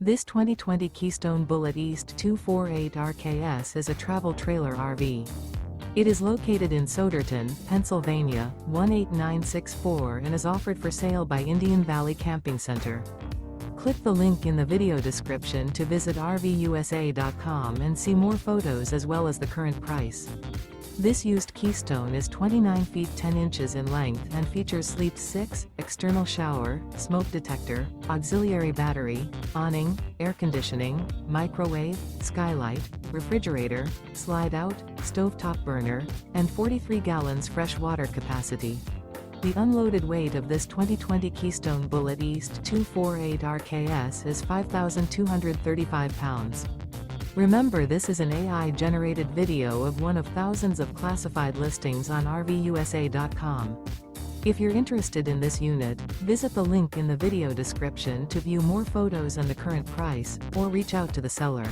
This 2020 Keystone Bullet East 248 RKS is a travel trailer RV. It is located in Souderton, Pennsylvania, 18964 and is offered for sale by Indian Valley Camping Center. Click the link in the video description to visit RVUSA.com and see more photos as well as the current price. This used Keystone is 29 feet 10 inches in length and features sleep 6, external shower, smoke detector, auxiliary battery, awning, air conditioning, microwave, skylight, refrigerator, slide-out, stovetop burner, and 43 gallons fresh water capacity. The unloaded weight of this 2020 Keystone Bullet East 248 RKS is 5,235 pounds. Remember, this is an AI-generated video of one of thousands of classified listings on RVUSA.com. If you're interested in this unit, visit the link in the video description to view more photos and the current price, or reach out to the seller.